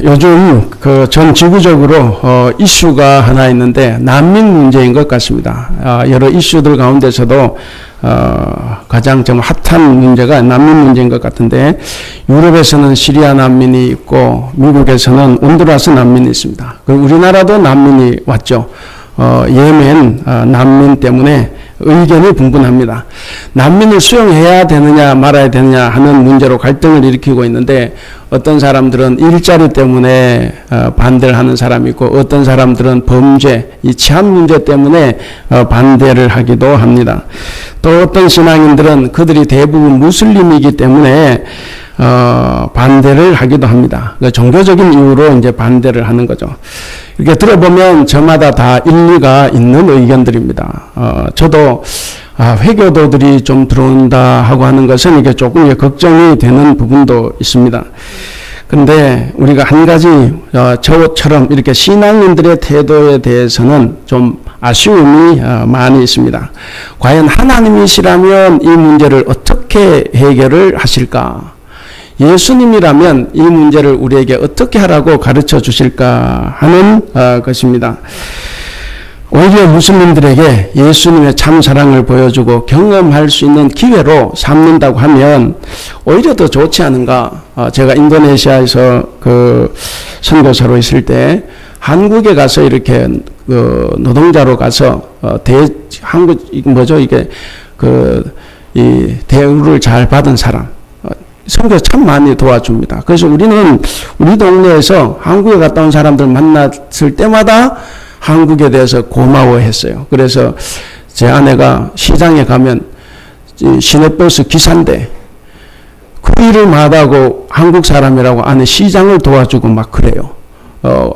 요즘 그 전 지구적으로 이슈가 하나 있는데 난민 문제인 것 같습니다. 여러 이슈들 가운데서도 가장 좀 핫한 문제가 난민 문제인 것 같은데, 유럽에서는 시리아 난민이 있고 미국에서는 온두라스 난민이 있습니다. 그리고 우리나라도 난민이 왔죠. 예멘 난민 때문에 의견이 분분합니다. 난민을 수용해야 되느냐 말아야 되느냐 하는 문제로 갈등을 일으키고 있는데, 어떤 사람들은 일자리 때문에 반대를 하는 사람이 있고, 어떤 사람들은 범죄, 이 치안 문제 때문에 반대를 하기도 합니다. 또 어떤 신앙인들은 그들이 대부분 무슬림이기 때문에 반대를 하기도 합니다. 그러니까 종교적인 이유로 이제 반대를 하는 거죠. 이렇게 들어보면 저마다 다 일리가 있는 의견들입니다. 저도 회교도들이 좀 들어온다 하고 하는 것은 이게 조금 걱정이 되는 부분도 있습니다. 그런데 우리가 한 가지 저처럼 이렇게 신앙인들의 태도에 대해서는 좀 아쉬움이 많이 있습니다. 과연 하나님이시라면 이 문제를 어떻게 해결을 하실까? 예수님이라면 이 문제를 우리에게 어떻게 하라고 가르쳐 주실까 하는 것입니다. 오히려 무슬림들에게 예수님의 참 사랑을 보여주고 경험할 수 있는 기회로 삼는다고 하면 오히려 더 좋지 않은가. 제가 인도네시아에서 그 선교사로 있을 때 한국에 가서 이렇게 노동자로 가서 이 대우를 잘 받은 사람, 선교 참 많이 도와줍니다. 그래서 우리는 우리 동네에서 한국에 갔다 온 사람들 만났을 때마다 한국에 대해서 고마워했어요. 그래서 제 아내가 시장에 가면 시내버스 기사인데 그 일을 마다하고 한국 사람이라고 아내 시장을 도와주고 막 그래요.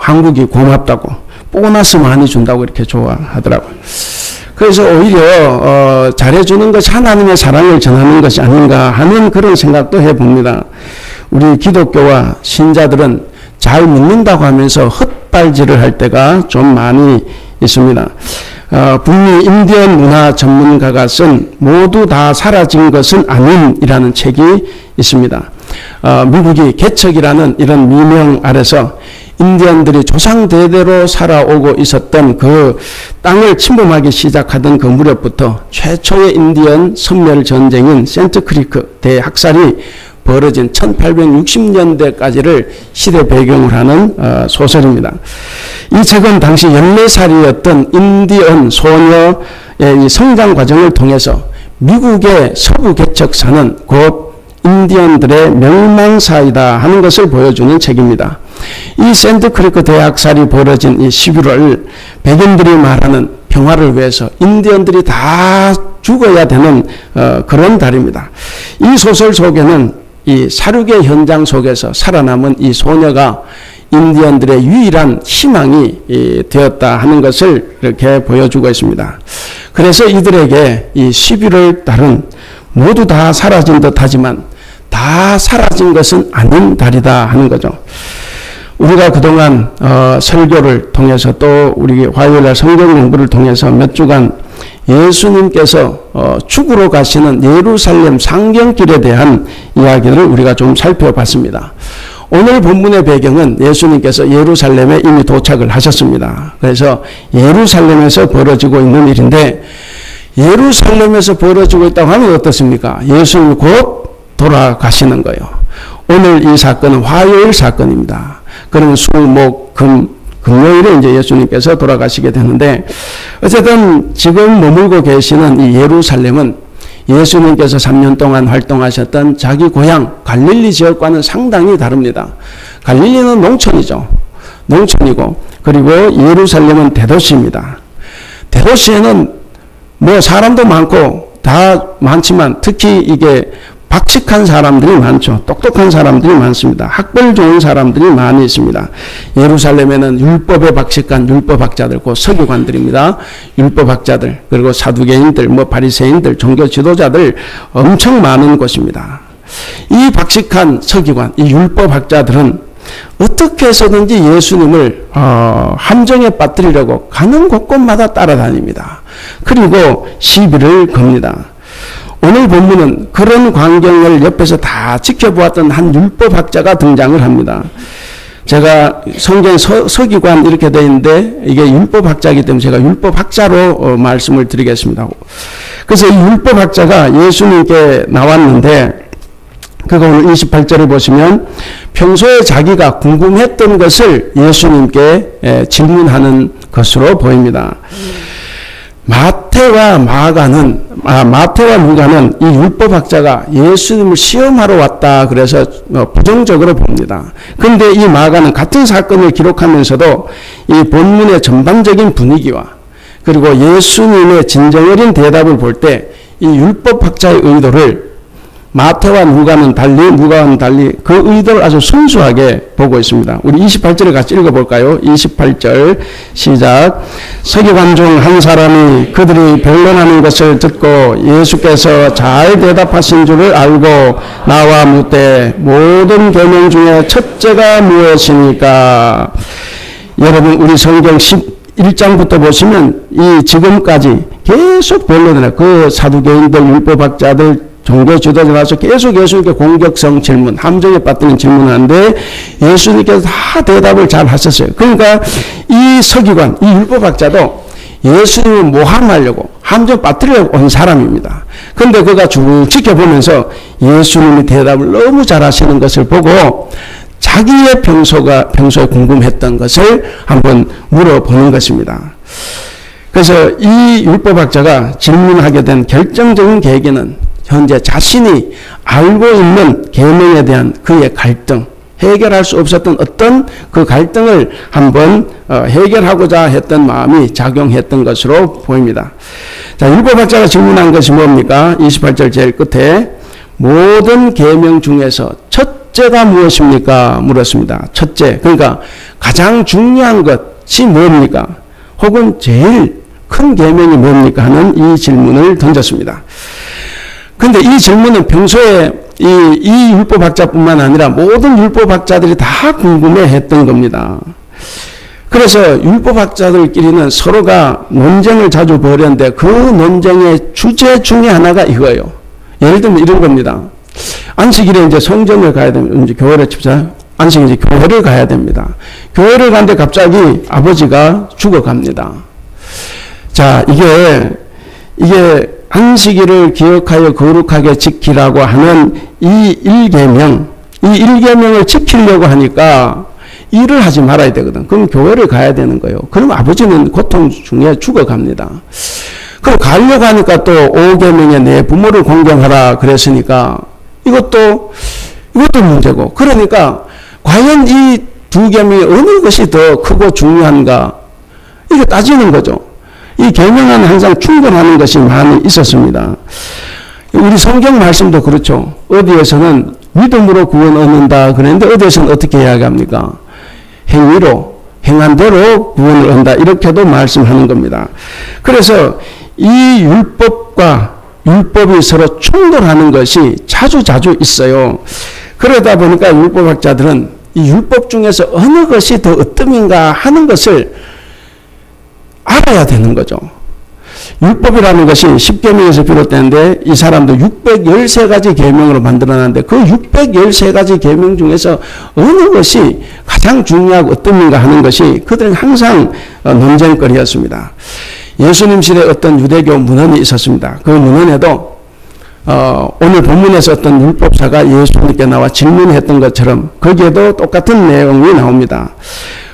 한국이 고맙다고, 보너스 많이 준다고 이렇게 좋아하더라고요. 그래서 오히려 잘해주는 것이 하나님의 사랑을 전하는 것이 아닌가 하는 그런 생각도 해봅니다. 우리 기독교와 신자들은 잘 묻는다고 하면서 헛발질을 할 때가 좀 많이 있습니다. 북미 인디언 문화 전문가가 쓴 모두 다 사라진 것은 아님이라는 책이 있습니다. 미국이 개척이라는 이런 미명 아래서 인디언들이 조상 대대로 살아오고 있었던 그 땅을 침범하기 시작하던 그 무렵부터 최초의 인디언 선멸 전쟁인 센트크리크 대학살이 벌어진 1860년대까지를 시대 배경으로 하는 소설입니다. 이 책은 당시 14살이었던 인디언 소녀의 이 성장 과정을 통해서 미국의 서부 개척사는 곧 인디언들의 멸망사이다 하는 것을 보여주는 책입니다. 이 센트크리크 대학살이 벌어진 이 11월, 백인들이 말하는 평화를 위해서 인디언들이 다 죽어야 되는 그런 달입니다. 이 소설 속에는 이 사륙의 현장 속에서 살아남은 이 소녀가 인디언들의 유일한 희망이 되었다 하는 것을 이렇게 보여주고 있습니다. 그래서 이들에게 이 11월 달은 모두 다 사라진 듯 하지만 다 사라진 것은 아닌 달이다 하는 거죠. 우리가 그동안 설교를 통해서 또 우리 화요일날 성경 공부를 통해서 몇 주간 예수님께서 죽으러 가시는 예루살렘 상경길에 대한 이야기를 우리가 좀 살펴봤습니다. 오늘 본문의 배경은 예수님께서 예루살렘에 이미 도착을 하셨습니다. 그래서 예루살렘에서 벌어지고 있는 일인데, 예루살렘에서 벌어지고 있다고 하면 어떻습니까? 예수님이 곧 돌아가시는 거예요. 오늘 이 사건은 화요일 사건입니다. 그러면 수, 목, 금요일에 이제 예수님께서 돌아가시게 되는데, 어쨌든 지금 머물고 계시는 이 예루살렘은 예수님께서 3년 동안 활동하셨던 자기 고향 갈릴리 지역과는 상당히 다릅니다. 갈릴리는 농촌이죠. 농촌이고, 그리고 예루살렘은 대도시입니다. 대도시에는 뭐 사람도 많고 다 많지만 특히 이게 박식한 사람들이 많죠. 똑똑한 사람들이 많습니다. 학벌 좋은 사람들이 많이 있습니다. 예루살렘에는 율법에 박식한 율법학자들, 그 서기관들입니다. 율법학자들, 그리고 사두개인들, 바리새인들, 종교 지도자들 엄청 많은 곳입니다. 이 박식한 서기관, 이 율법학자들은 어떻게 해서든지 예수님을 함정에 빠뜨리려고 가는 곳곳마다 따라다닙니다. 그리고 시비를 겁니다. 오늘 본문은 그런 광경을 옆에서 다 지켜보았던 한 율법학자가 등장을 합니다. 제가 성경 서기관 이렇게 되어 있는데 이게 율법학자이기 때문에 제가 율법학자로 말씀을 드리겠습니다. 그래서 이 율법학자가 예수님께 나왔는데 그거 오늘 28절을 보시면 평소에 자기가 궁금했던 것을 예수님께 질문하는 것으로 보입니다. 마태와 누가는 이 율법학자가 예수님을 시험하러 왔다 그래서 부정적으로 봅니다. 그런데 이 마가는 같은 사건을 기록하면서도 이 본문의 전반적인 분위기와 그리고 예수님의 진정어린 대답을 볼 때 이 율법학자의 의도를 마태와 누가와는 달리 그 의도를 아주 순수하게 보고 있습니다. 우리 28절을 같이 읽어볼까요? 28절 시작. 서기관 중 한 사람이 그들이 변론하는 것을 듣고 예수께서 잘 대답하신 줄을 알고 나와 묻되 모든 계명 중에 첫째가 무엇입니까? 여러분 우리 성경 11장부터 보시면 이 지금까지 계속 변론을 그 사두개인들 율법학자들 종교 지도자 나서 계속 예수님께 공격성 질문, 함정에 빠뜨린 질문을 하는데 예수님께서 다 대답을 잘 하셨어요. 그러니까 이 서기관, 이 율법학자도 예수님을 모함하려고 함정 빠뜨리려고 온 사람입니다. 그런데 그가 쭉 지켜보면서 예수님이 대답을 너무 잘 하시는 것을 보고 자기의 평소에 궁금했던 것을 한번 물어보는 것입니다. 그래서 이 율법학자가 질문하게 된 결정적인 계기는 현재 자신이 알고 있는 계명에 대한 그의 갈등, 해결할 수 없었던 어떤 그 갈등을 한번 해결하고자 했던 마음이 작용했던 것으로 보입니다. 자, 율법학자가 질문한 것이 뭡니까? 28절 제일 끝에 모든 계명 중에서 첫째가 무엇입니까? 물었습니다. 첫째, 그러니까 가장 중요한 것이 뭡니까? 혹은 제일 큰 계명이 뭡니까? 하는 이 질문을 던졌습니다. 근데 이 질문은 평소에 이 율법학자뿐만 아니라 모든 율법학자들이 다 궁금해 했던 겁니다. 그래서 율법학자들끼리는 서로가 논쟁을 자주 벌였는데 그 논쟁의 주제 중에 하나가 이거예요. 예를 들면 이런 겁니다. 안식일에 이제 성전을 가야 됩니다. 이제 교회를 칩시다. 안식일에 이제 교회를 가야 됩니다. 교회를 가는데 갑자기 아버지가 죽어갑니다. 자, 이게 안식일을 기억하여 거룩하게 지키라고 하는 이 일계명을 지키려고 하니까 일을 하지 말아야 되거든. 그럼 교회를 가야 되는 거예요. 그럼 아버지는 고통 중에 죽어갑니다. 그럼 가려고 하니까 또 5계명에 내 부모를 공경하라 그랬으니까 이것도 문제고. 그러니까 과연 이 두 계명이 어느 것이 더 크고 중요한가? 이게 따지는 거죠. 이 계명은 항상 충돌하는 것이 많이 있었습니다. 우리 성경 말씀도 그렇죠. 어디에서는 믿음으로 구원 얻는다 그랬는데 어디에서는 어떻게 이야기합니까? 행위로, 행한 대로 구원을 얻는다 이렇게도 말씀하는 겁니다. 그래서 이 율법이 서로 충돌하는 것이 자주 있어요. 그러다 보니까 율법학자들은 이 율법 중에서 어느 것이 더 으뜸인가 하는 것을 알아야 되는 거죠. 율법이라는 것이 10계명에서 비롯되는데 이 사람도 613가지 계명으로 만들어놨는데 그 613가지 계명 중에서 어느 것이 가장 중요하고 어떤가 하는 것이 그들은 항상 논쟁거리였습니다. 예수님 시대에 어떤 유대교 문헌이 있었습니다. 그 문헌에도 오늘 본문에서 어떤 율법사가 예수님께 나와 질문했던 것처럼 거기에도 똑같은 내용이 나옵니다.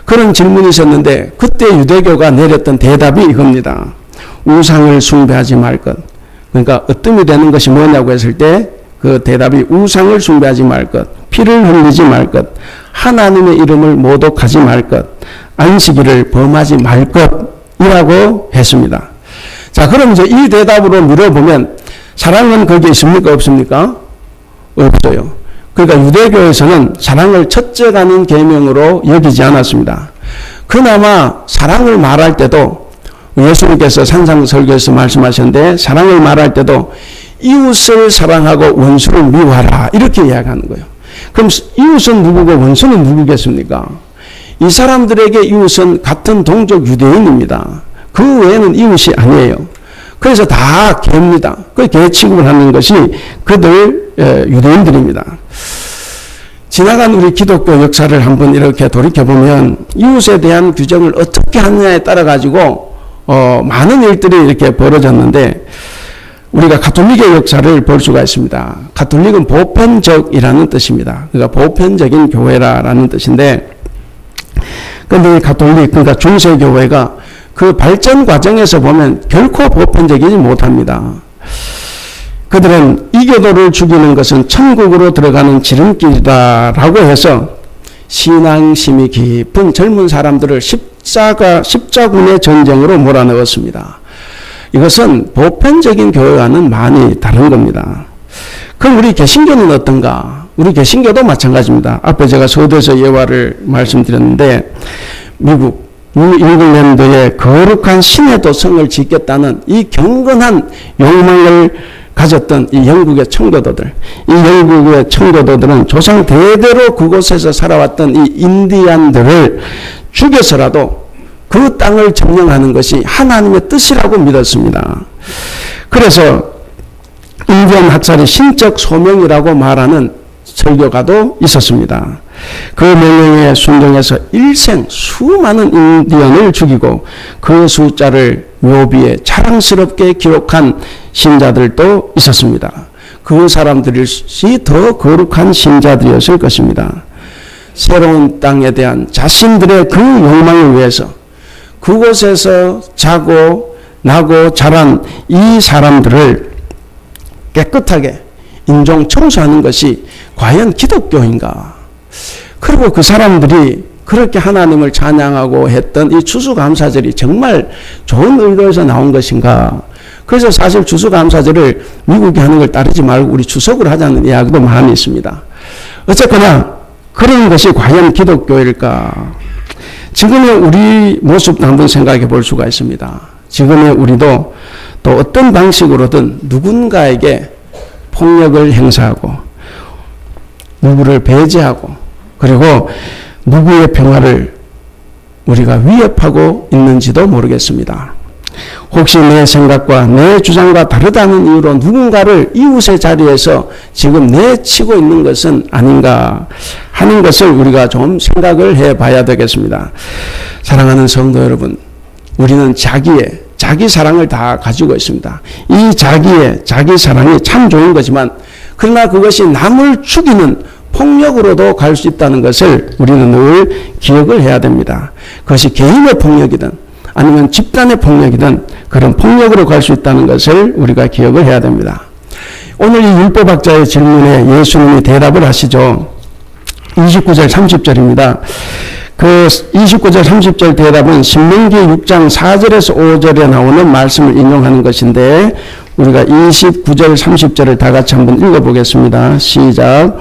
그런 질문이 있었는데 그때 유대교가 내렸던 대답이 이겁니다. 우상을 숭배하지 말 것. 그러니까 으뜸이 되는 것이 뭐냐고 했을 때 그 대답이 우상을 숭배하지 말 것, 피를 흘리지 말 것, 하나님의 이름을 모독하지 말 것, 안식일을 범하지 말 것이라고 했습니다. 자, 그럼 이제 이 대답으로 물어보면 사랑은 거기에 있습니까? 없습니까? 없어요. 그러니까 유대교에서는 사랑을 첫째라는 계명으로 여기지 않았습니다. 그나마 사랑을 말할 때도 예수님께서 산상설교에서 말씀하셨는데 사랑을 말할 때도 이웃을 사랑하고 원수를 미워하라 이렇게 이야기하는 거예요. 그럼 이웃은 누구고 원수는 누구겠습니까? 이 사람들에게 이웃은 같은 동족 유대인입니다. 그 외에는 이웃이 아니에요. 그래서 다 개입니다. 그 개 취급을 하는 것이 그들 유대인들입니다. 지나간 우리 기독교 역사를 한번 이렇게 돌이켜보면 이웃에 대한 규정을 어떻게 하느냐에 따라 가지고 많은 일들이 이렇게 벌어졌는데 우리가 가톨릭의 역사를 볼 수가 있습니다. 가톨릭은 보편적이라는 뜻입니다. 그러니까 보편적인 교회라는 뜻인데 그런데 이 가톨릭 그러니까 중세교회가 그 발전 과정에서 보면 결코 보편적이지 못합니다. 그들은 이교도를 죽이는 것은 천국으로 들어가는 지름길이다라고 해서 신앙심이 깊은 젊은 사람들을 십자군의 전쟁으로 몰아넣었습니다. 이것은 보편적인 교회와는 많이 다른 겁니다. 그럼 우리 개신교는 어떤가? 우리 개신교도 마찬가지입니다. 앞에 제가 서두에서 예화를 말씀드렸는데 미국 잉글랜드의 거룩한 신의 도성을 짓겠다는 이 경건한 욕망을 가졌던 이 영국의 청교도들, 이 영국의 청교도들은 조상 대대로 그곳에서 살아왔던 이 인디안들을 죽여서라도 그 땅을 점령하는 것이 하나님의 뜻이라고 믿었습니다. 그래서 인디안 학살이 신적 소명이라고 말하는 설교가도 있었습니다. 그 명령에 순종해서 일생 수많은 인디언을 죽이고 그 숫자를 묘비에 자랑스럽게 기록한 신자들도 있었습니다. 그 사람들이 더 거룩한 신자들이었을 것입니다. 새로운 땅에 대한 자신들의 그 욕망을 위해서 그곳에서 자고 나고 자란 이 사람들을 깨끗하게 인종 청소하는 것이 과연 기독교인가? 그리고 그 사람들이 그렇게 하나님을 찬양하고 했던 이 추수감사절이 정말 좋은 의도에서 나온 것인가? 그래서 사실 추수감사절을 미국이 하는 걸 따르지 말고 우리 추석으로 하자는 이야기도 많이 있습니다. 어쨌거나 그런 것이 과연 기독교일까? 지금의 우리 모습도 한번 생각해 볼 수가 있습니다. 지금의 우리도 또 어떤 방식으로든 누군가에게 폭력을 행사하고 누구를 배제하고 그리고 누구의 평화를 우리가 위협하고 있는지도 모르겠습니다. 혹시 내 생각과 내 주장과 다르다는 이유로 누군가를 이웃의 자리에서 지금 내치고 있는 것은 아닌가 하는 것을 우리가 좀 생각을 해봐야 되겠습니다. 사랑하는 성도 여러분, 우리는 자기 사랑을 다 가지고 있습니다. 이 자기 사랑이 참 좋은 거지만 그러나 그것이 남을 죽이는 폭력으로도 갈 수 있다는 것을 우리는 늘 기억을 해야 됩니다. 그것이 개인의 폭력이든 아니면 집단의 폭력이든 그런 폭력으로 갈 수 있다는 것을 우리가 기억을 해야 됩니다. 오늘 이 율법학자의 질문에 예수님이 대답을 하시죠. 29절 30절입니다. 그 29절 30절 대답은 신명기 6장 4절에서 5절에 나오는 말씀을 인용하는 것인데 우리가 29절 30절을 다 같이 한번 읽어보겠습니다. 시작.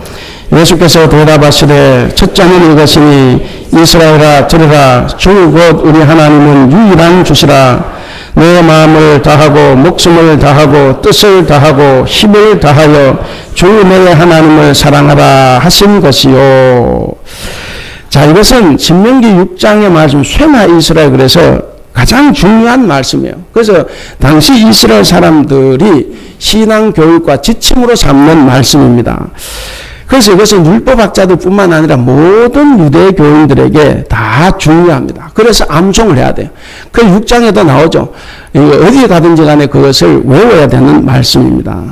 예수께서 대답하시되 첫째는 이것이니 이스라엘아 들으라 주 곧 우리 하나님은 유일한 주시라. 내 마음을 다하고 목숨을 다하고 뜻을 다하고 힘을 다하여 주 너의 하나님을 사랑하라 하신 것이요. 자, 이것은 신명기 6장의 말씀 쉐마 이스라엘 그래서 가장 중요한 말씀이에요. 그래서 당시 이스라엘 사람들이 신앙 교육과 지침으로 삼는 말씀입니다. 그래서 이것은 율법학자들 뿐만 아니라 모든 유대 교인들에게 다 중요합니다. 그래서 암송을 해야 돼요. 그 6장에도 나오죠. 어디에 가든지 간에 그것을 외워야 되는 말씀입니다.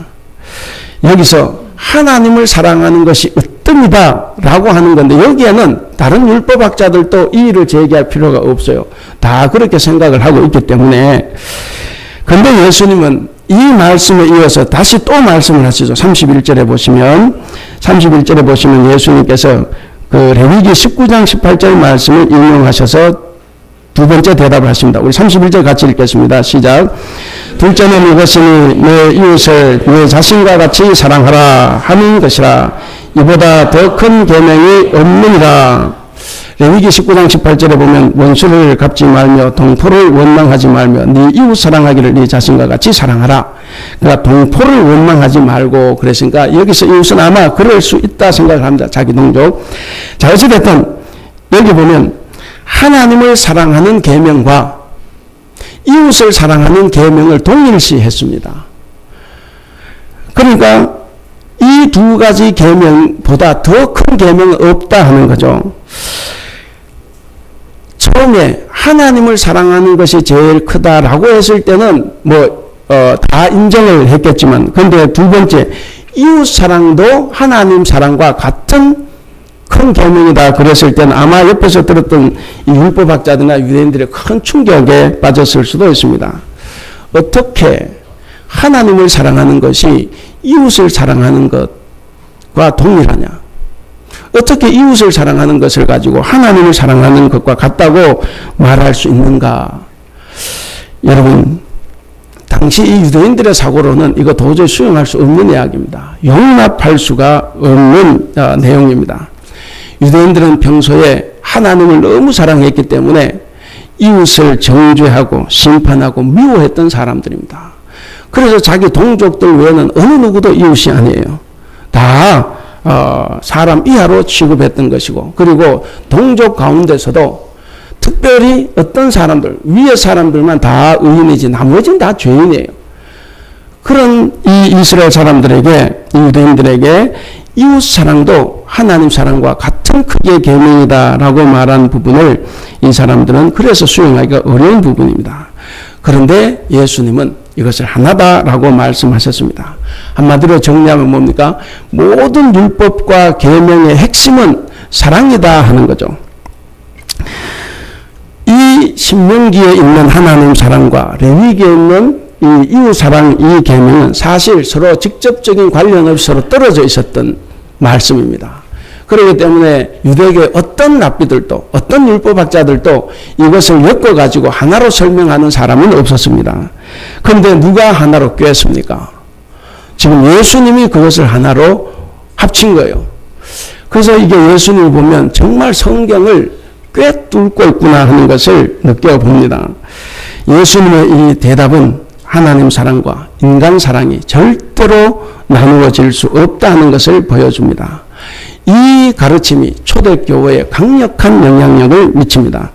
여기서 하나님을 사랑하는 것이 으뜸이다 라고 하는 건데 여기에는 다른 율법학자들도 이의를 제기할 필요가 없어요. 다 그렇게 생각을 하고 있기 때문에. 그런데 예수님은 이 말씀에 이어서 다시 또 말씀을 하시죠. 31절에 보시면 예수님께서 그 레위기 19장 18절 말씀을 인용하셔서 두 번째 대답을 하십니다. 우리 31절 같이 읽겠습니다. 시작. 둘째는 이것이니 내 이웃을 내 자신과 같이 사랑하라 하는 것이라. 이보다 더 큰 계명이 없느니라. 레위기 19장 18절에 보면 원수를 갚지 말며 동포를 원망하지 말며 네 이웃 사랑하기를 네 자신과 같이 사랑하라. 그러니까 동포를 원망하지 말고 그랬으니까 여기서 이웃은 아마 그럴 수 있다 생각을 합니다. 자기 동족. 자, 어찌됐든 여기 보면 하나님을 사랑하는 계명과 이웃을 사랑하는 계명을 동일시했습니다. 그러니까 이 두 가지 계명보다 더 큰 계명은 없다 하는 거죠. 처음에 하나님을 사랑하는 것이 제일 크다라고 했을 때는 다 인정을 했겠지만, 근데 두 번째 이웃 사랑도 하나님 사랑과 같은 큰 계명이다 그랬을 때는 아마 옆에서 들었던 이 율법학자들이나 유대인들의 큰 충격에 빠졌을 수도 있습니다. 어떻게 하나님을 사랑하는 것이 이웃을 사랑하는 것과 동일하냐? 어떻게 이웃을 사랑하는 것을 가지고 하나님을 사랑하는 것과 같다고 말할 수 있는가? 여러분, 당시 이 유대인들의 사고로는 이거 도저히 수용할 수 없는 이야기입니다. 용납할 수가 없는 내용입니다. 유대인들은 평소에 하나님을 너무 사랑했기 때문에 이웃을 정죄하고 심판하고 미워했던 사람들입니다. 그래서 자기 동족들 외에는 어느 누구도 이웃이 아니에요. 다 사람 이하로 취급했던 것이고, 그리고 동족 가운데서도 특별히 어떤 사람들, 위의 사람들만 다 의인이지 나머지는 다 죄인이에요. 그런 이 이스라엘 사람들에게, 이 유대인들에게 이웃 사랑도 하나님 사랑과 같은 크기의 계명이다라고 말한 부분을 이 사람들은 그래서 수용하기가 어려운 부분입니다. 그런데 예수님은 이것을 하나다라고 말씀하셨습니다. 한마디로 정리하면 뭡니까? 모든 율법과 계명의 핵심은 사랑이다 하는 거죠. 이 신명기에 있는 하나님 사랑과 레위기에 있는 이 이웃 사랑 이 계명은 사실 서로 직접적인 관련 없이 서로 떨어져 있었던 말씀입니다. 그렇기 때문에 유대계 어떤 랍비들도 어떤 율법학자들도 이것을 엮어가지고 하나로 설명하는 사람은 없었습니다. 그런데 누가 하나로 꿰었습니까? 지금 예수님이 그것을 하나로 합친 거예요. 그래서 이게 예수님을 보면 정말 성경을 꿰뚫고 있구나 하는 것을 느껴봅니다. 예수님의 이 대답은 하나님 사랑과 인간 사랑이 절대로 나누어질 수 없다는 것을 보여줍니다. 이 가르침이 초대교회에 강력한 영향력을 미칩니다.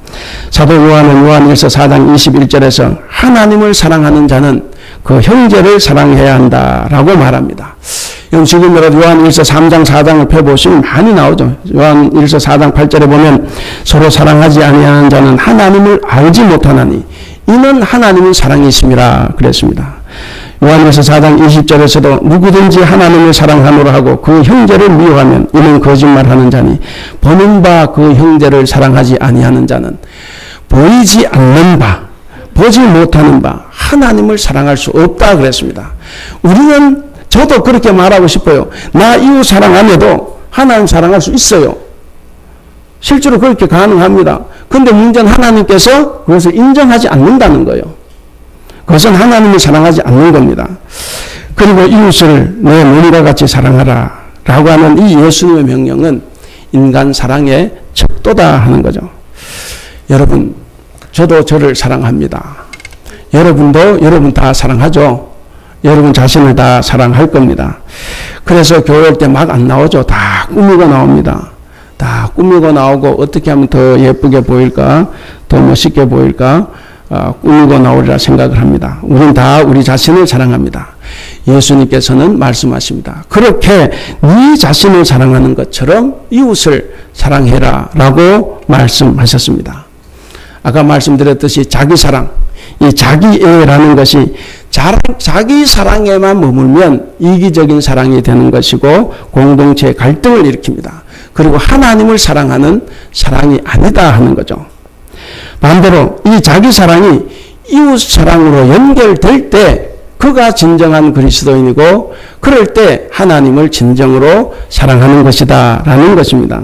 사도 요한은 요한일서 4장 21절에서 하나님을 사랑하는 자는 그 형제를 사랑해야 한다라고 말합니다. 지금 요한일서 3장 4장을 펴보시면 많이 나오죠. 요한일서 4장 8절에 보면 서로 사랑하지 아니하는 자는 하나님을 알지 못하나니 이는 하나님의 사랑이 있음이라 그랬습니다. 요한일서 4장 20절에서도 누구든지 하나님을 사랑하노라 하고 그 형제를 미워하면 이는 거짓말하는 자니 보는 바 그 형제를 사랑하지 아니하는 자는 보이지 않는 바 보지 못하는 바 하나님을 사랑할 수 없다 그랬습니다. 우리는 저도 그렇게 말하고 싶어요. 나 이웃 사랑 안 해도 하나님 사랑할 수 있어요. 실제로 그렇게 가능합니다. 그런데 문제는 하나님께서 그것을 인정하지 않는다는 거예요. 그것은 하나님을 사랑하지 않는 겁니다. 그리고 이웃을 내 몸과 같이 사랑하라 라고 하는 이 예수님의 명령은 인간 사랑의 척도다 하는 거죠. 여러분, 저도 저를 사랑합니다. 여러분도 여러분 다 사랑하죠. 여러분 자신을 다 사랑할 겁니다. 그래서 교회 올 때 막 안 나오죠. 다 꾸미고 나옵니다. 다 꾸미고 나오고 어떻게 하면 더 예쁘게 보일까, 더 멋있게 보일까, 꾸미고 나오리라 생각을 합니다. 우리는 다 우리 자신을 사랑합니다. 예수님께서는 말씀하십니다. 그렇게 네 자신을 사랑하는 것처럼 이웃을 사랑해라 라고 말씀하셨습니다. 아까 말씀드렸듯이 자기 사랑, 이 자기애라는 것이 자기 사랑에만 머물면 이기적인 사랑이 되는 것이고 공동체의 갈등을 일으킵니다. 그리고 하나님을 사랑하는 사랑이 아니다 하는 거죠. 반대로 이 자기 사랑이 이웃 사랑으로 연결될 때 그가 진정한 그리스도인이고 그럴 때 하나님을 진정으로 사랑하는 것이다 라는 것입니다.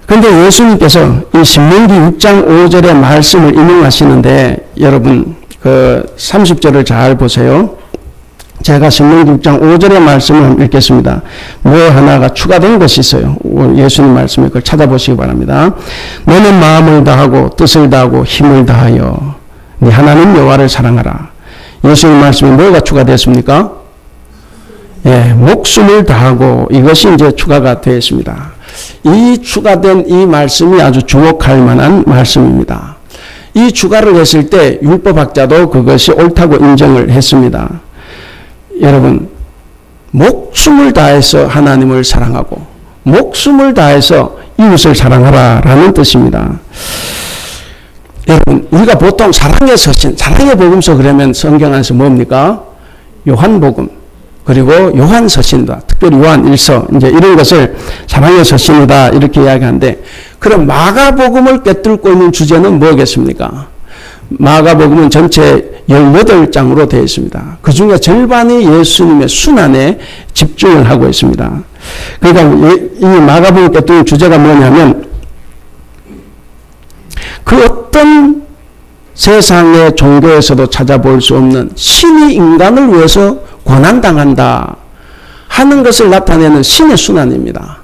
그런데 예수님께서 이 신명기 6장 5절의 말씀을 인용하시는데 여러분 그 30절을 잘 보세요. 제가 신명기 6장 5절의 말씀을 읽겠습니다. 뭐 하나가 추가된 것이 있어요. 예수님 말씀에 그걸 찾아보시기 바랍니다. 너는 마음을 다하고 뜻을 다하고 힘을 다하여 네 하나님 여호와를 사랑하라. 예수님 말씀에 뭐가 추가됐습니까? 예, 목숨을 다하고 이것이 이제 추가가 되어 있습니다. 이 추가된 이 말씀이 아주 주목할 만한 말씀입니다. 이 추가를 했을 때 율법학자도 그것이 옳다고 인정을 했습니다. 여러분, 목숨을 다해서 하나님을 사랑하고 목숨을 다해서 이웃을 사랑하라라는 뜻입니다. 여러분, 우리가 보통 사랑의 서신, 사랑의 복음서 그러면 성경 안에서 뭡니까? 요한복음, 그리고 요한서신이다. 특별히 요한1서, 이제 이런 것을 사랑의 서신이다. 이렇게 이야기하는데, 그럼 마가복음을 꿰뚫고 있는 주제는 뭐겠습니까? 마가복음은 전체 18장으로 되어 있습니다. 그 중에 절반이 예수님의 순환에 집중을 하고 있습니다. 그러니까 이 마가복음 꿰뚫는 주제가 뭐냐면, 그 어떤 세상의 종교에서도 찾아볼 수 없는 신이 인간을 위해서 고난당한다 하는 것을 나타내는 신의 순환입니다.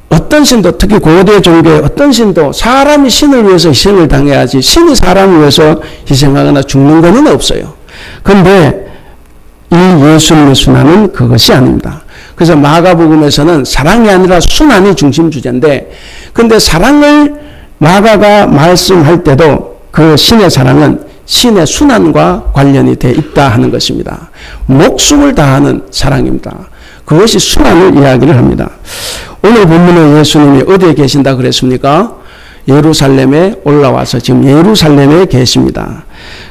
어떤 신도, 특히 고대 종교의 어떤 신도 사람이 신을 위해서 희생을 당해야지 신이 사람을 위해서 희생하거나 죽는 것은 없어요. 그런데 이 예수님의 순환은 그것이 아닙니다. 그래서 마가복음에서는 사랑이 아니라 순환이 중심 주제인데, 근데 사랑을 마가가 말씀할 때도 그 신의 사랑은 신의 순환과 관련이 돼 있다 하는 것입니다. 목숨을 다하는 사랑입니다. 그것이 순환을 이야기를 합니다. 오늘 본문에 예수님이 어디에 계신다 그랬습니까? 예루살렘에 올라와서 지금 예루살렘에 계십니다.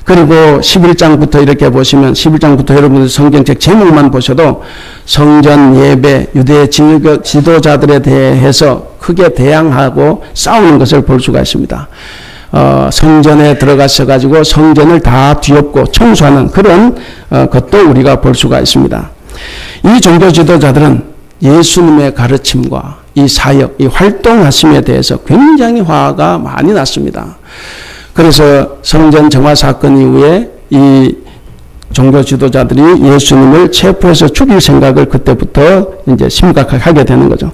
그리고 11장부터 이렇게 보시면 11장부터 여러분들 성경책 제목만 보셔도 성전 예배, 유대 지도자들에 대해서 크게 대항하고 싸우는 것을 볼 수가 있습니다. 성전에 들어가셔 가지고 성전을 다 뒤엎고 청소하는 그런 것도 우리가 볼 수가 있습니다. 이 종교 지도자들은 예수님의 가르침과 이 사역, 이 활동하심에 대해서 굉장히 화가 많이 났습니다. 그래서 성전 정화 사건 이후에 이 종교 지도자들이 예수님을 체포해서 죽일 생각을 그때부터 이제 심각하게 하게 되는 거죠.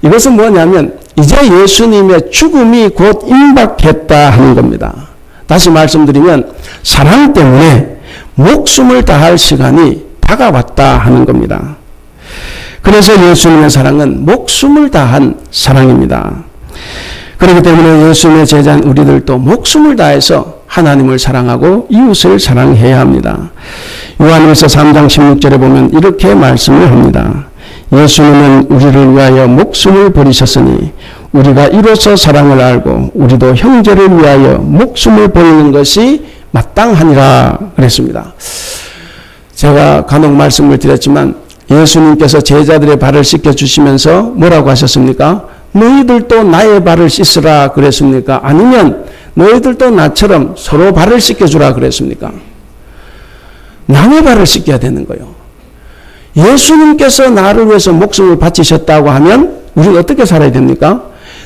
이것은 뭐냐면 이제 예수님의 죽음이 곧 임박했다 하는 겁니다. 다시 말씀드리면 사랑 때문에 목숨을 다할 시간이 다가왔다 하는 겁니다. 그래서 예수님의 사랑은 목숨을 다한 사랑입니다. 그렇기 때문에 예수님의 제자인 우리들도 목숨을 다해서 하나님을 사랑하고 이웃을 사랑해야 합니다. 요한일서 3장 16절에 보면 이렇게 말씀을 합니다. 예수님은 우리를 위하여 목숨을 버리셨으니 우리가 이로써 사랑을 알고 우리도 형제를 위하여 목숨을 버리는 것이 마땅하니라 그랬습니다. 제가 간혹 말씀을 드렸지만 예수님께서 제자들의 발을 씻겨주시면서 뭐라고 하셨습니까? 너희들도 나의 발을 씻으라 그랬습니까? 아니면 너희들도 나처럼 서로 발을 씻겨주라 그랬습니까? 남의 발을 씻겨야 되는 거예요. 예수님께서 나를 위해서 목숨을 바치셨다고 하면 우리는 어떻게 살아야 됩니까?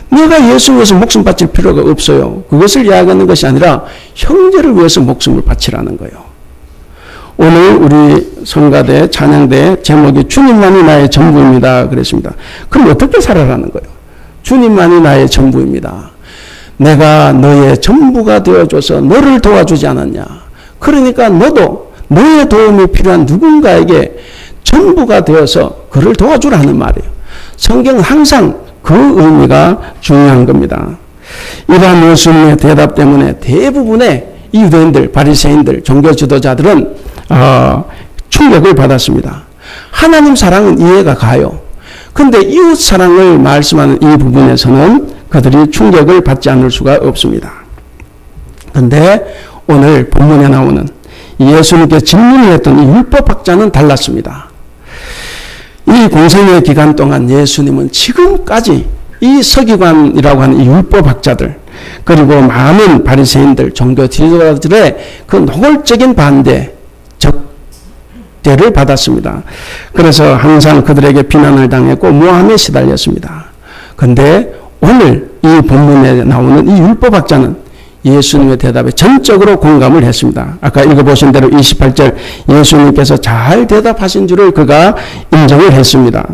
내가 예수를 위해서 목숨 바칠 필요가 없어요. 그것을 이야기하는 것이 아니라 형제를 위해서 목숨을 바치라는 거예요. 오늘 우리 성가대 찬양대 제목이 주님만이 나의 전부입니다 그랬습니다. 그럼 어떻게 살아라는 거예요? 주님만이 나의 전부입니다. 내가 너의 전부가 되어줘서 너를 도와주지 않았냐. 그러니까 너도 너의 도움이 필요한 누군가에게 전부가 되어서 그를 도와주라는 말이에요. 성경은 항상 그 의미가 중요한 겁니다. 이러한 예수님의 대답 때문에 대부분의 이 유대인들, 바리새인들, 종교 지도자들은 충격을 받았습니다. 하나님 사랑은 이해가 가요. 근데 이웃 사랑을 말씀하는 이 부분에서는 그들이 충격을 받지 않을 수가 없습니다. 그런데 오늘 본문에 나오는 예수님께 질문을 했던 이 율법학자는 달랐습니다. 이 공생의 기간 동안 예수님은 지금까지 이 서기관이라고 하는 이 율법학자들 그리고 많은 바리새인들, 종교 지도자들의 그 노골적인 반대, 적대를 받았습니다. 그래서 항상 그들에게 비난을 당했고 모함에 시달렸습니다. 그런데 오늘 이 본문에 나오는 이 율법학자는 예수님의 대답에 전적으로 공감을 했습니다. 아까 읽어보신 대로 28절 예수님께서 잘 대답하신 줄을 그가 인정을 했습니다.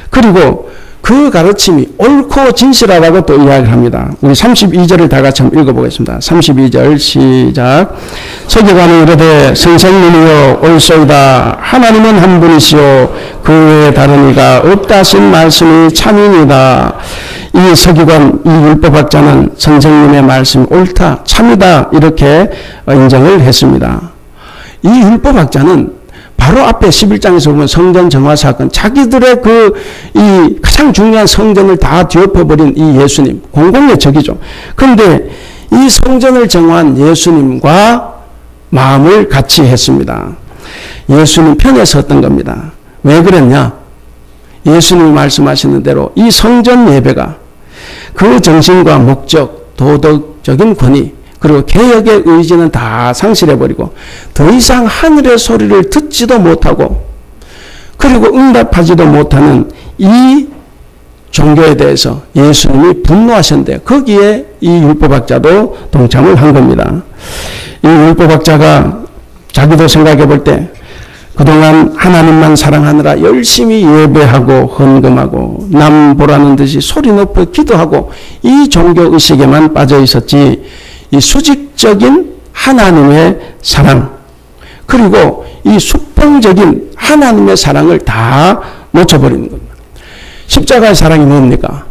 그리고 그 가르침이 옳고 진실하다고 또 이야기를 합니다. 우리 32절을 다 같이 한번 읽어보겠습니다. 32절 시작. 서기관은 이르되 선생님이여 옳소이다. 하나님은 한 분이시오 그 외에 다른 이가 없다 하신 말씀이 참이니이다. 이 서기관, 이 율법학자는 선생님의 말씀이 옳다, 참이다 이렇게 인정을 했습니다. 이 율법학자는 바로 앞에 11장에서 보면 성전 정화 사건, 자기들의 이 가장 중요한 성전을 다 뒤엎어버린 이 예수님, 공공의 적이죠. 그런데 이 성전을 정화한 예수님과 마음을 같이 했습니다. 예수님 편에 섰던 겁니다. 왜 그랬냐? 예수님이 말씀하시는 대로 이 성전 예배가 그 정신과 목적, 도덕적인 권위, 그리고 개혁의 의지는 다 상실해버리고 더 이상 하늘의 소리를 듣지도 못하고 그리고 응답하지도 못하는 이 종교에 대해서 예수님이 분노하셨는데 거기에 이 율법학자도 동참을 한 겁니다. 이 율법학자가 자기도 생각해 볼 때 그동안 하나님만 사랑하느라 열심히 예배하고 헌금하고 남 보라는 듯이 소리 높여 기도하고 이 종교의식에만 빠져 있었지 이 수직적인 하나님의 사랑 그리고 이 수평적인 하나님의 사랑을 다 놓쳐버리는 겁니다. 십자가의 사랑이 뭡니까?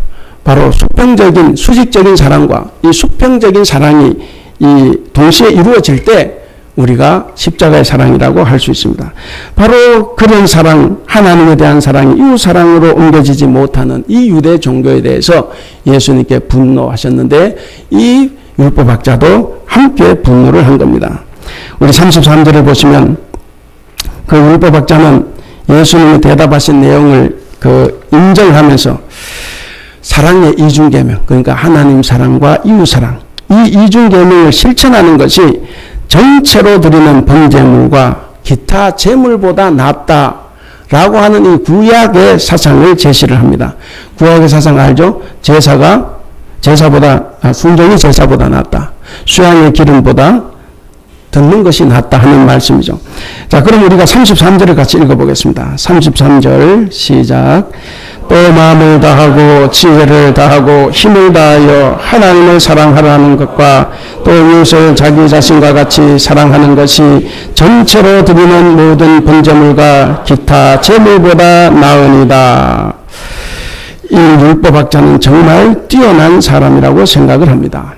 바로 수평적인 수직적인 사랑과 이 수평적인 사랑이 이 동시에 이루어질 때 우리가 십자가의 사랑이라고 할 수 있습니다. 바로 그런 사랑, 하나님에 대한 사랑이 이웃 사랑으로 옮겨지지 못하는 이 유대 종교에 대해서 예수님께 분노하셨는데 이 율법학자도 함께 분노를 한 겁니다. 우리 33절을 보시면 그 율법학자는 예수님이 대답하신 내용을 인정하면서 사랑의 이중계명, 그러니까 하나님 사랑과 이웃 사랑, 이 이중계명을 실천하는 것이 전체로 드리는 번제물과 기타 제물보다 낫다라고 하는 이 구약의 사상을 제시를 합니다. 구약의 사상 알죠? 순종이 제사보다 낫다. 수양의 기름보다 듣는 것이 낫다 하는 말씀이죠. 자, 그럼 우리가 33절을 같이 읽어보겠습니다. 33절 시작. 또 마음을 다하고 지혜를 다하고 힘을 다하여 하나님을 사랑하라는 것과 또 이웃을 자기 자신과 같이 사랑하는 것이 전체로 드리는 모든 번제물과 기타 제물보다 나으니라. 이 율법학자는 정말 뛰어난 사람이라고 생각을 합니다.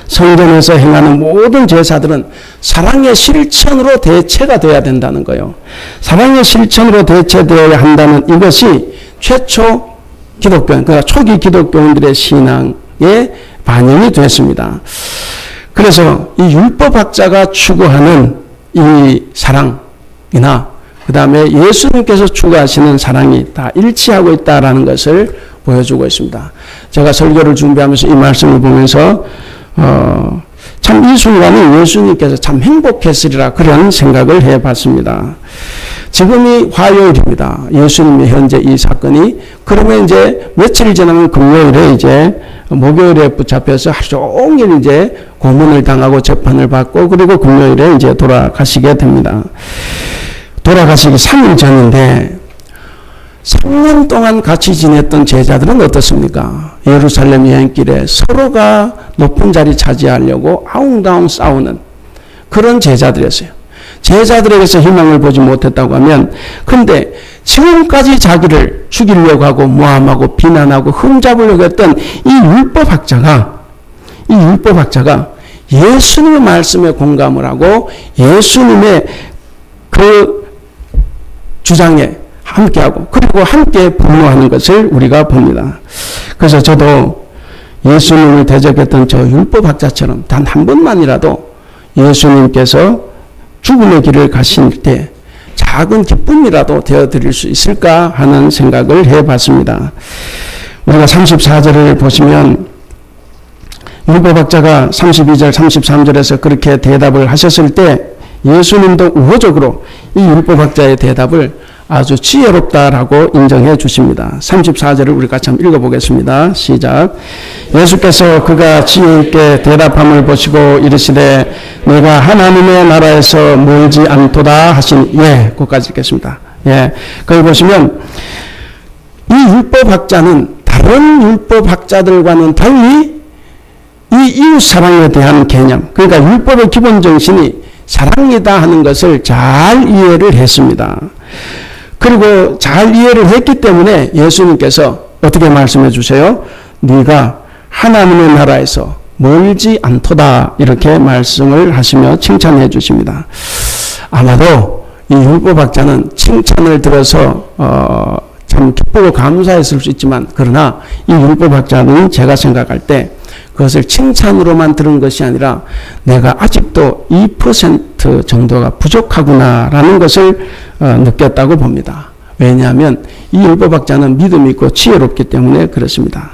성전에서 행하는 모든 제사들은 사랑의 실천으로 대체가 되어야 된다는 거예요. 사랑의 실천으로 대체되어야 한다는 이것이 최초 기독교인, 그러니까 초기 기독교인들의 신앙에 반영이 됐습니다. 그래서 이 율법학자가 추구하는 이 사랑이나 그 다음에 예수님께서 추구하시는 사랑이 다 일치하고 있다라는 것을 보여주고 있습니다. 제가 설교를 준비하면서 이 말씀을 보면서 참 이 순간에 예수님께서 참 행복했으리라 그런 생각을 해봤습니다. 지금이 화요일입니다. 예수님의 현재 이 사건이 그러면 이제 며칠 지나면 금요일에 이제 목요일에 붙잡혀서 하루 종일 이제 고문을 당하고 재판을 받고 그리고 금요일에 이제 돌아가시게 됩니다. 돌아가시기 3일 전인데 3년 동안 같이 지냈던 제자들은 어떻습니까? 예루살렘 여행길에 서로가 높은 자리 차지하려고 아웅다웅 싸우는 그런 제자들이었어요. 제자들에게서 희망을 보지 못했다고 하면 근데 지금까지 자기를 죽이려고 하고 모함하고 비난하고 흠잡으려고 했던 이 율법학자가 예수님의 말씀에 공감을 하고 예수님의 그 주장에 함께하고 그리고 함께 분노하는 것을 우리가 봅니다. 그래서 저도 예수님을 대적했던 저 율법학자처럼 단 한 번만이라도 예수님께서 죽음의 길을 가실 때 작은 기쁨이라도 되어드릴 수 있을까 하는 생각을 해봤습니다. 우리가 34절을 보시면 율법학자가 32절 33절에서 그렇게 대답을 하셨을 때 예수님도 우호적으로 이 율법학자의 대답을 아주 지혜롭다라고 인정해 주십니다. 34절을 우리 같이 한번 읽어보겠습니다. 시작. 예수께서 그가 지혜 있게 대답함을 보시고 이르시되 내가 하나님의 나라에서 멀지 않도다 하시니 거기까지 읽겠습니다. 거기 보시면 이 율법학자는 다른 율법학자들과는 달리 이 이웃 사랑에 대한 개념, 그러니까 율법의 기본 정신이 사랑이다 하는 것을 잘 이해를 했습니다. 그리고 잘 이해를 했기 때문에 예수님께서 어떻게 말씀해 주세요? 네가 하나님의 나라에서 멀지 않도다 이렇게 말씀을 하시며 칭찬해 주십니다. 아마도 이 율법학자는 칭찬을 들어서 참 기쁘고 감사했을 수 있지만, 그러나 이 율법학자는 제가 생각할 때 그것을 칭찬으로만 들은 것이 아니라 내가 아직도 2% 정도가 부족하구나라는 것을 느꼈다고 봅니다. 왜냐하면 이 율법학자는 믿음이 있고 지혜롭기 때문에 그렇습니다.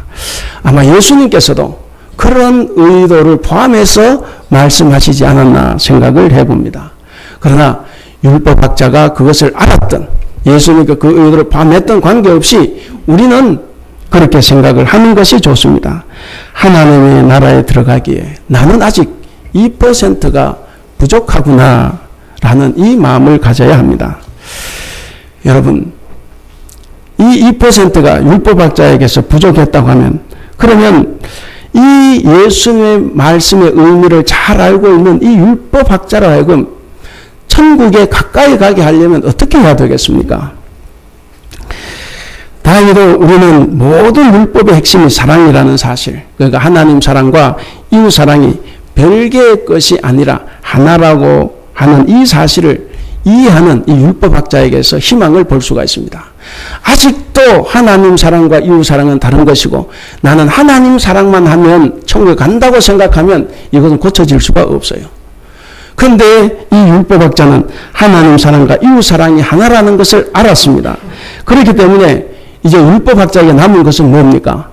아마 예수님께서도 그런 의도를 포함해서 말씀하시지 않았나 생각을 해봅니다. 그러나 율법학자가 그것을 알았던, 예수님께 그 의도를 포함했던 관계없이 우리는 그렇게 생각을 하는 것이 좋습니다. 하나님의 나라에 들어가기에 나는 아직 2%가 부족하구나 라는 이 마음을 가져야 합니다. 여러분, 이 2%가 율법학자에게서 부족했다고 하면, 그러면 이 예수님의 말씀의 의미를 잘 알고 있는 이 율법학자로 하여금 천국에 가까이 가게 하려면 어떻게 해야 되겠습니까? 다행히도 우리는 모든 율법의 핵심이 사랑이라는 사실, 그러니까 하나님 사랑과 이웃 사랑이 별개의 것이 아니라 하나라고 하는 이 사실을 이해하는 이 율법학자에게서 희망을 볼 수가 있습니다. 아직도 하나님 사랑과 이웃 사랑은 다른 것이고, 나는 하나님 사랑만 하면 천국에 간다고 생각하면 이것은 고쳐질 수가 없어요. 그런데 이 율법학자는 하나님 사랑과 이웃 사랑이 하나라는 것을 알았습니다. 그렇기 때문에 이제 율법학자에게 남은 것은 뭡니까?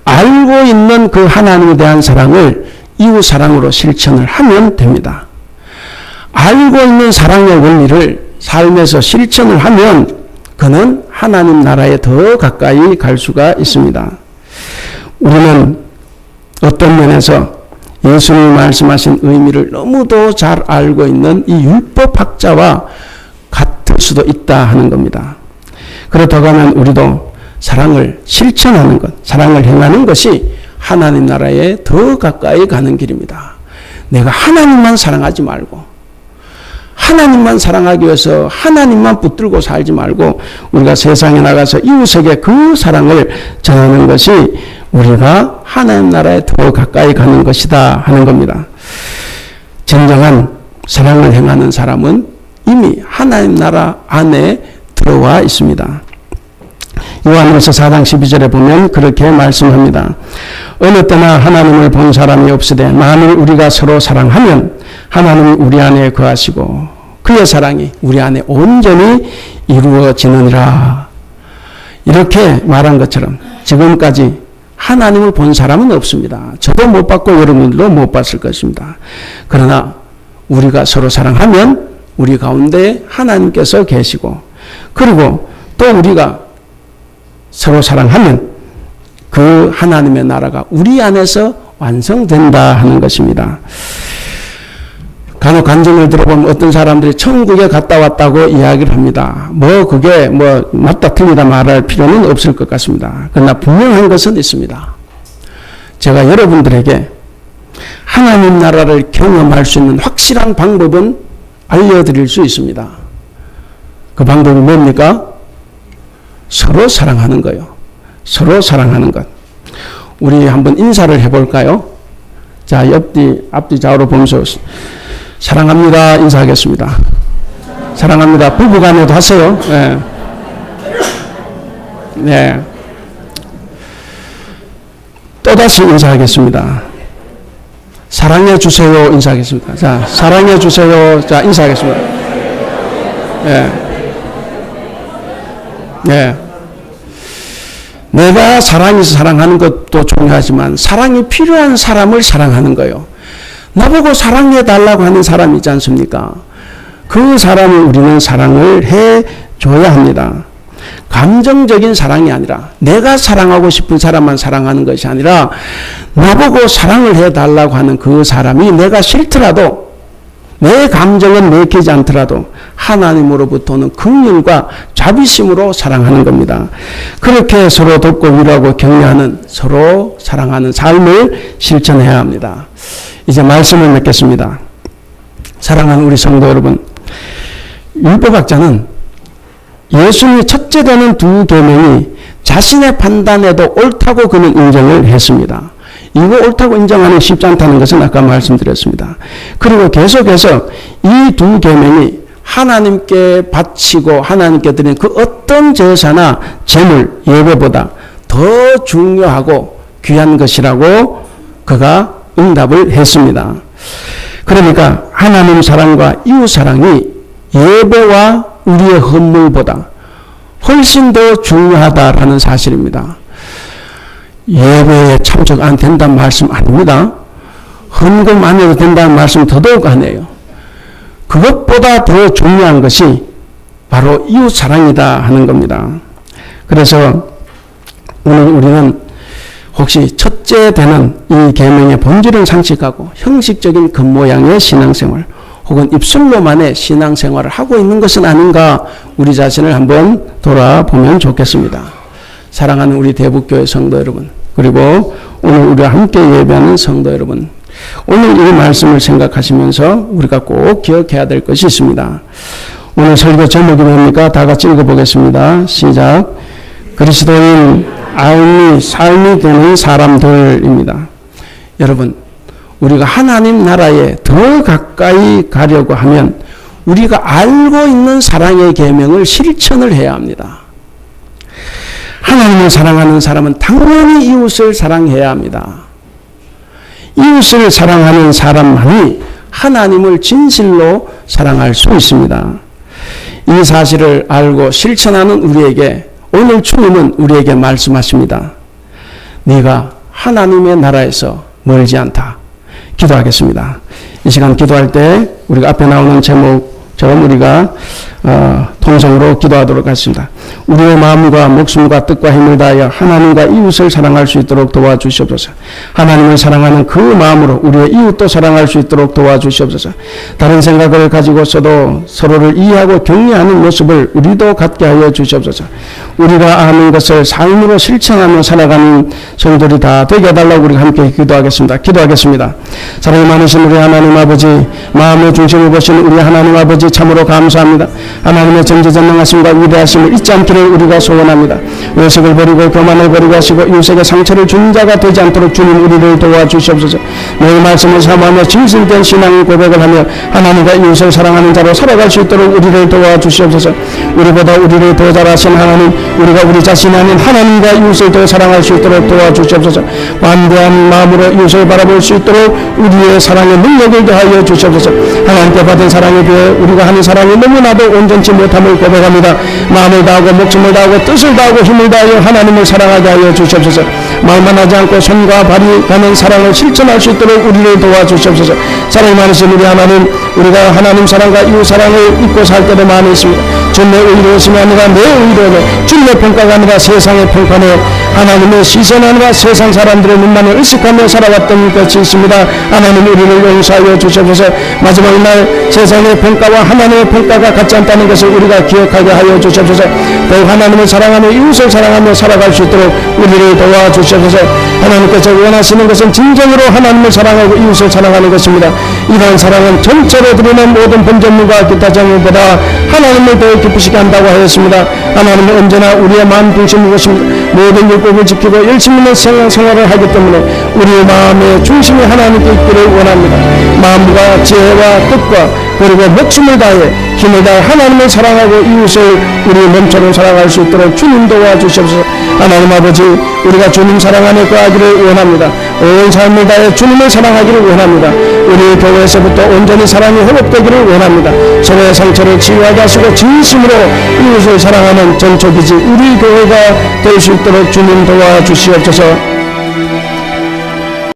알고 있는 그 하나님에 대한 사랑을 이웃 사랑으로 실천을 하면 됩니다. 알고 있는 사랑의 원리를 삶에서 실천을 하면 그는 하나님 나라에 더 가까이 갈 수가 있습니다. 우리는 어떤 면에서 예수님이 말씀하신 의미를 너무도 잘 알고 있는 이 율법학자와 같을 수도 있다 하는 겁니다. 그렇다고 하면 우리도 사랑을 실천하는 것, 사랑을 행하는 것이 하나님 나라에 더 가까이 가는 길입니다. 내가 하나님만 사랑하지 말고, 하나님만 사랑하기 위해서 하나님만 붙들고 살지 말고 우리가 세상에 나가서 이웃에게 그 사랑을 전하는 것이 우리가 하나님 나라에 더 가까이 가는 것이다 하는 겁니다. 진정한 사랑을 행하는 사람은 이미 하나님 나라 안에 들어와 있습니다. 요한일서 4장 12절에 보면 그렇게 말씀합니다. 어느 때나 하나님을 본 사람이 없으되 만일 우리가 서로 사랑하면 하나님이 우리 안에 거하시고 그의 사랑이 우리 안에 온전히 이루어지느니라. 이렇게 말한 것처럼 지금까지 하나님을 본 사람은 없습니다. 저도 못 봤고 여러분들도 못 봤을 것입니다. 그러나 우리가 서로 사랑하면 우리 가운데 하나님께서 계시고, 그리고 또 우리가 서로 사랑하면 그 하나님의 나라가 우리 안에서 완성된다 하는 것입니다. 간혹 간증을 들어보면 어떤 사람들이 천국에 갔다 왔다고 이야기를 합니다. 그게 맞다 틀리다 말할 필요는 없을 것 같습니다. 그러나 분명한 것은 있습니다. 제가 여러분들에게 하나님 나라를 경험할 수 있는 확실한 방법은 알려드릴 수 있습니다. 그 방법이 뭡니까? 서로 사랑하는 거예요. 서로 사랑하는 것. 우리 한번 인사를 해볼까요? 자, 앞뒤 좌우로 보면서 사랑합니다 인사하겠습니다. 사랑합니다. 부부간에도 하세요. 네. 네. 또다시 인사하겠습니다. 사랑해 주세요 인사하겠습니다. 자, 사랑해 주세요. 자, 인사하겠습니다. 네. 네. 내가 사랑이 사랑하는 것도 중요하지만 사랑이 필요한 사람을 사랑하는 거예요. 나보고 사랑해 달라고 하는 사람이 있지 않습니까? 그 사람을 우리는 사랑을 해줘야 합니다. 감정적인 사랑이 아니라 내가 사랑하고 싶은 사람만 사랑하는 것이 아니라 나보고 사랑을 해달라고 하는 그 사람이 내가 싫더라도 내 감정은 내키지 않더라도 하나님으로부터는 긍휼과 자비심으로 사랑하는 겁니다. 그렇게 서로 돕고 위로하고 격려하는, 서로 사랑하는 삶을 실천해야 합니다. 이제 말씀을 맺겠습니다. 사랑하는 우리 성도 여러분, 율법학자는 예수님이 첫째 되는 두 계명이 자신의 판단에도 옳다고 그는 인정을 했습니다. 이거 옳다고 인정하는 쉽지 않다는 것은 아까 말씀드렸습니다. 그리고 계속해서 이 두 계명이 하나님께 바치고 하나님께 드리는 그 어떤 제사나 제물, 예배보다 더 중요하고 귀한 것이라고 그가 응답을 했습니다. 그러니까 하나님 사랑과 이웃 사랑이 예배와 우리의 헌물보다 훨씬 더 중요하다라는 사실입니다. 예배에 참석 안 된다는 말씀 아닙니다. 헌금 안 해도 된다는 말씀 더더욱 안 해요. 그것보다 더 중요한 것이 바로 이웃 사랑이다 하는 겁니다. 그래서 오늘 우리는 혹시 첫째 되는 이 계명의 본질은 상식하고 형식적인 겉모양의 신앙생활 혹은 입술로만의 신앙생활을 하고 있는 것은 아닌가 우리 자신을 한번 돌아보면 좋겠습니다. 사랑하는 우리 대북교회 성도 여러분, 그리고 오늘 우리와 함께 예배하는 성도 여러분, 오늘 이 말씀을 생각하시면서 우리가 꼭 기억해야 될 것이 있습니다. 오늘 설교 제목이 뭡니까? 다 같이 읽어보겠습니다. 시작. 그리스도인 삶이 되는 사람들입니다. 여러분, 우리가 하나님 나라에 더 가까이 가려고 하면 우리가 알고 있는 사랑의 계명을 실천을 해야 합니다. 하나님을 사랑하는 사람은 당연히 이웃을 사랑해야 합니다. 이웃을 사랑하는 사람만이 하나님을 진실로 사랑할 수 있습니다. 이 사실을 알고 실천하는 우리에게 오늘 주님은 우리에게 말씀하십니다. 네가 하나님의 나라에서 멀지 않다. 기도하겠습니다. 이 시간 기도할 때 우리가 앞에 나오는 제목처럼 우리가 통성으로 기도하도록 하겠습니다. 우리의 마음과 목숨과 뜻과 힘을 다하여 하나님과 이웃을 사랑할 수 있도록 도와주시옵소서. 하나님을 사랑하는 그 마음으로 우리의 이웃도 사랑할 수 있도록 도와주시옵소서. 다른 생각을 가지고서도 서로를 이해하고 격려하는 모습을 우리도 갖게 하여 주시옵소서. 우리가 아는 것을 삶으로 실천하며 살아가는 성도들이 다 되게 해달라고 우리가 함께 기도하겠습니다. 기도하겠습니다. 사랑이 많으신 우리 하나님 아버지, 마음의 중심을 보시는 우리 하나님 아버지 참으로 감사합니다. 하나님의 전지전능하심과 위대하심을 잊지 않기를 우리가 소원합니다. 외식을 버리고 교만을 버리고 하시고 이웃에게 상처를 준 자가 되지 않도록 주님 우리를 도와주시옵소서. 매일 말씀을 사모하며 진실된 신앙 고백을 하며 하나님과 이웃을 사랑하는 자로 살아갈 수 있도록 우리를 도와주시옵소서. 우리보다 우리를 더 잘하신 하나님, 우리가 우리 자신이 아닌 하나님과 이웃을 더 사랑할 수 있도록 도와주시옵소서. 관대한 마음으로 이웃을 바라볼 수 있도록 우리의 사랑의 능력을 더하여 주시옵소서. 하나님께 받은 사랑에 비해 우리가 하는 사랑이 너무나도 온전치 못함을 고백합니다. 마음을 다하고 목숨을 다하고 뜻을 다하고 힘을 다하여 하나님을 사랑하게 하여 주시옵소서. 말만 하지 않고 손과 발이 가는 사랑을 실천할 수 있도록 우리를 도와주시옵소서. 사랑이 많으신 우리 하나님, 우리가 하나님 사랑과 이웃 사랑을 잊고 살 때도 많이 있습니다. 주님의 의로우심이 아니라 내 의로움에, 주님의 평가가 아니라 세상의 평판에 하나님의 시선 아니라 세상 사람들의 눈만을 의식하며 살아왔던 것이 있습니다. 하나님 우리를 용서하여 주시옵소서. 마지막 날 세상의 평가와 하나님의 평가가 같지 않다는 것을 우리가 기억하게 하여 주시옵소서. 더욱 하나님을 사랑하며 이웃을 사랑하며 살아갈 수 있도록 우리를 도와주시옵소서. 하나님께서 원하시는 것은 진정으로 하나님을 사랑하고 이웃을 사랑하는 것입니다. 이러한 사랑은 전체로 드리는 모든 범죄물과 기타 장면보다 하나님을 더 기쁘시게 한다고 하였습니다. 하나님은 언제나 우리의 마음 중심이 것입니다. 모든 율법을 지키고 열심히 있는 생활을 하기 때문에 우리의 마음의 중심이 하나님께 있기를 원합니다. 마음과 지혜와 뜻과 그리고 목숨을 다해 힘을 다해 하나님을 사랑하고 이웃을 우리 몸처럼 살아갈 수 있도록 주님 도와주시옵소서. 하나님 아버지, 우리가 주님 사랑 안에 거하기를 원합니다. 온 삶을 다해 주님을 사랑하기를 원합니다. 우리 교회에서부터 온전히 사랑이 회복되기를 원합니다. 서로의 상처를 치유하게 하시고 진심으로 이웃을 사랑하는 전초기지 우리 교회가 될 수 있도록 주님 도와주시옵소서.